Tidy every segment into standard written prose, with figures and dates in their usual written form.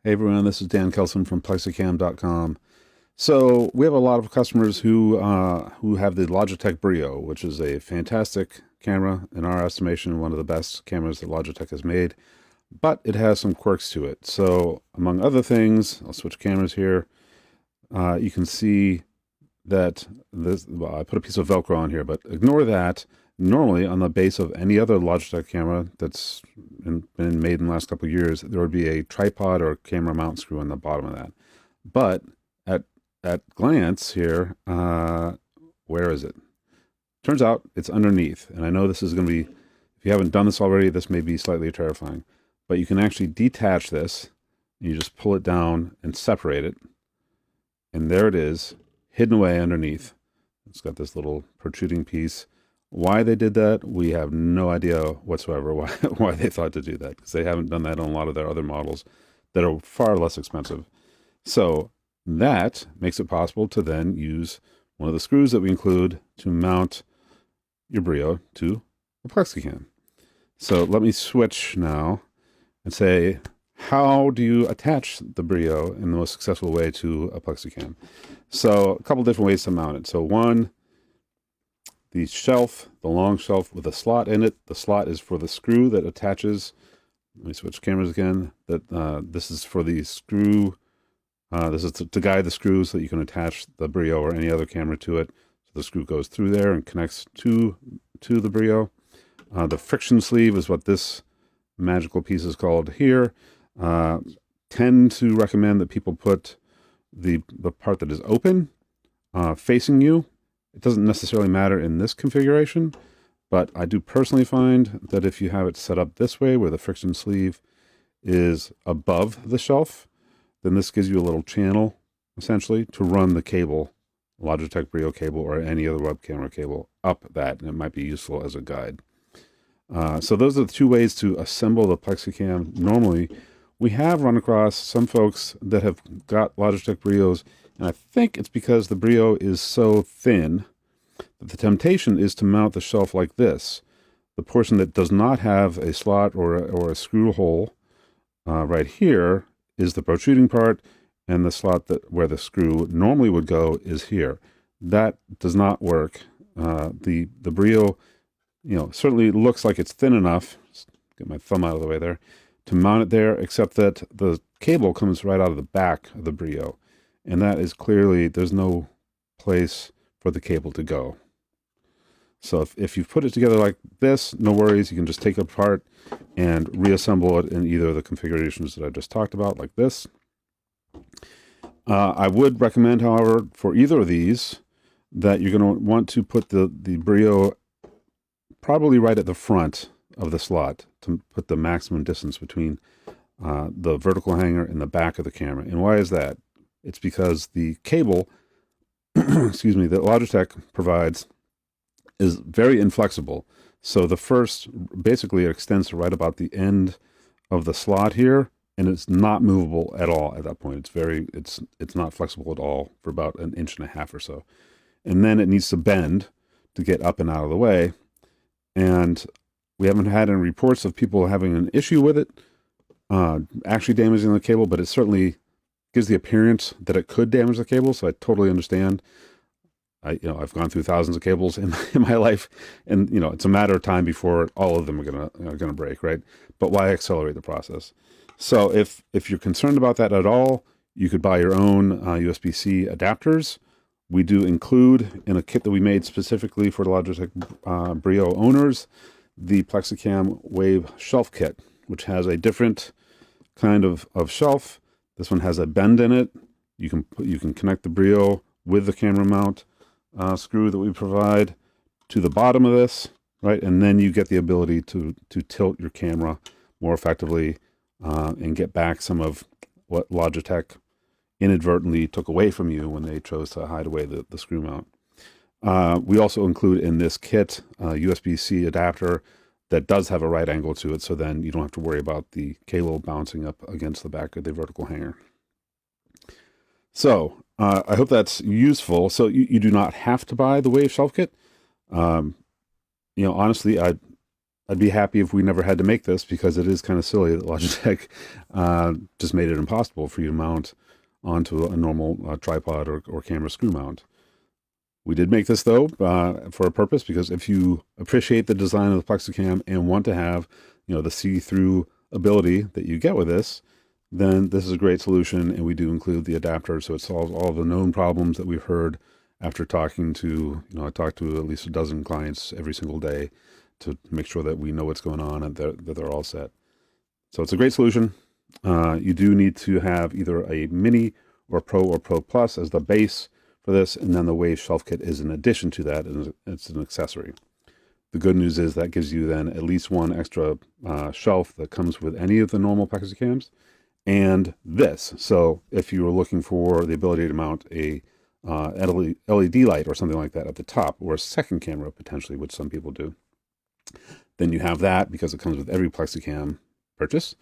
Hey everyone, this is Dan Kelson from PlexiCam.com. So we have a lot of customers who have the Logitech Brio, which is a fantastic camera, in our estimation, one of the best cameras that Logitech has made, but it has some quirks to it. So among other things, I'll switch cameras here. You can see that this, well, I put a piece of Velcro on here, but ignore that. Normally, on the base of any other Logitech camera that's been made in the last couple of years, there would be a tripod or camera mount screw on the bottom of that. But at glance here, where is it? Turns out it's underneath. And I know this is going to be, if you haven't done this already, this may be slightly terrifying. But you can actually detach this. You just pull it down and separate it. And there it is, hidden away underneath. It's got this little protruding piece. Why they did that, we have no idea whatsoever why they thought to do that, because they haven't done that on a lot of their other models that are far less expensive. So that makes it possible to then use one of the screws that we include to mount your Brio to a PlexiCam. So let me switch now and say, how do you attach the Brio in the most successful way to a PlexiCam? So a couple different ways to mount it. So one, the shelf, the long shelf with a slot in it. The slot is for the screw that attaches. Let me switch cameras again. This is for the screw. This is to guide the screw so that you can attach the Brio or any other camera to it. So the screw goes through there and connects to the Brio. The friction sleeve is what this magical piece is called here. Tend to recommend that people put the part that is open facing you. It doesn't necessarily matter in this configuration, but I do personally find that if you have it set up this way, where the friction sleeve is above the shelf, then this gives you a little channel, essentially, to run the cable, Logitech Brio cable or any other web camera cable, up that, and it might be useful as a guide. So those are the two ways to assemble the PlexiCam. Normally, we have run across some folks that have got Logitech Brios, and I think it's because the Brio is so thin that the temptation is to mount the shelf like this. The portion that does not have a slot or a screw hole right here is the protruding part, and the slot where the screw normally would go is here. That does not work. The Brio, certainly looks like it's thin enough. Just get my thumb out of the way there to mount it there, except that the cable comes right out of the back of the Brio. And that is clearly, there's no place for the cable to go. So if you put it together like this, no worries. You can just take it apart and reassemble it in either of the configurations that I just talked about, like this. I would recommend, however, for either of these, that you're going to want to put the Brio probably right at the front of the slot to put the maximum distance between the vertical hanger and the back of the camera. And why is that? It's because the cable, excuse me, that Logitech provides is very inflexible. So the first, basically, it extends to right about the end of the slot here, and it's not movable at all at that point. It's not flexible at all for about 1.5 inches or so. And then it needs to bend to get up and out of the way. And we haven't had any reports of people having an issue with it actually damaging the cable, but it certainly gives the appearance that it could damage the cable. So I totally understand. I've gone through thousands of cables in my life, and it's a matter of time before all of them are gonna break, right? But why accelerate the process? So if you're concerned about that at all, you could buy your own USB-C adapters. We do include in a kit that we made specifically for the Logitech Brio owners the PlexiCam Wave Shelf Kit, which has a different kind of shelf. This one has a bend in it. You can connect the Brio with the camera mount screw that we provide to the bottom of this, right? And then you get the ability to tilt your camera more effectively and get back some of what Logitech inadvertently took away from you when they chose to hide away the screw mount. We also include in this kit a USB-C adapter that does have a right angle to it, so then you don't have to worry about the cable bouncing up against the back of the vertical hanger. So I hope that's useful. So you do not have to buy the Wave Shelf Kit. Honestly, I I'd be happy if we never had to make this, because it is kind of silly that Logitech just made it impossible for you to mount onto a normal tripod or camera screw mount. We did make this, though, for a purpose, because if you appreciate the design of the PlexiCam and want to have, the see-through ability that you get with this, then this is a great solution. And we do include the adapter, so it solves all the known problems that we've heard after talking to, I talk to at least a dozen clients every single day to make sure that we know what's going on and that they're all set. So it's a great solution. You do need to have either a Mini or Pro Plus as the base for this, and then the Wave Shelf Kit is in addition to that, and it's an accessory. The good news is that gives you then at least one extra shelf that comes with any of the normal PlexiCams, and this. So if you were looking for the ability to mount a LED light or something like that at the top, or a second camera potentially, which some people do, then you have that, because it comes with every PlexiCam purchase.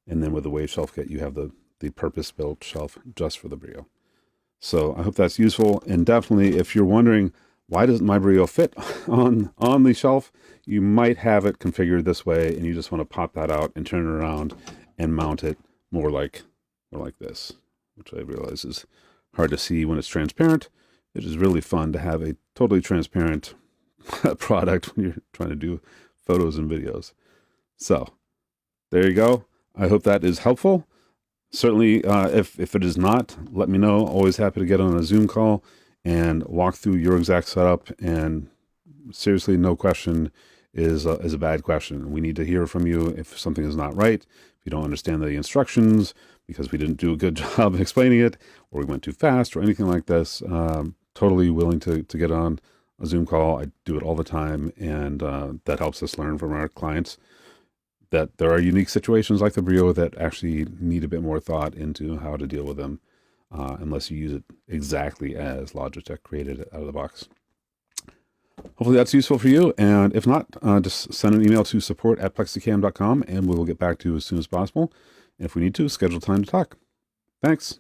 And then with the Wave Shelf Kit, you have the purpose-built shelf just for the Brio. So I hope that's useful. And definitely, if you're wondering, why doesn't my Brio fit on the shelf, you might have it configured this way, and you just want to pop that out and turn it around and mount it more like this, which I realize is hard to see when it's transparent. It is really fun to have a totally transparent product when you're trying to do photos and videos. So there you go. I hope that is helpful. Certainly, if it is not, let me know. Always happy to get on a Zoom call and walk through your exact setup. And seriously, no question is a bad question. We need to hear from you if something is not right, if you don't understand the instructions because we didn't do a good job explaining it, or we went too fast, or anything like this. Totally willing to get on a Zoom call. I do it all the time, and that helps us learn from our clients that there are unique situations like the Brio that actually need a bit more thought into how to deal with them, unless you use it exactly as Logitech created it out of the box. Hopefully that's useful for you, and if not, just send an email to support@plexicam.com, and we will get back to you as soon as possible. And if we need to, schedule time to talk. Thanks.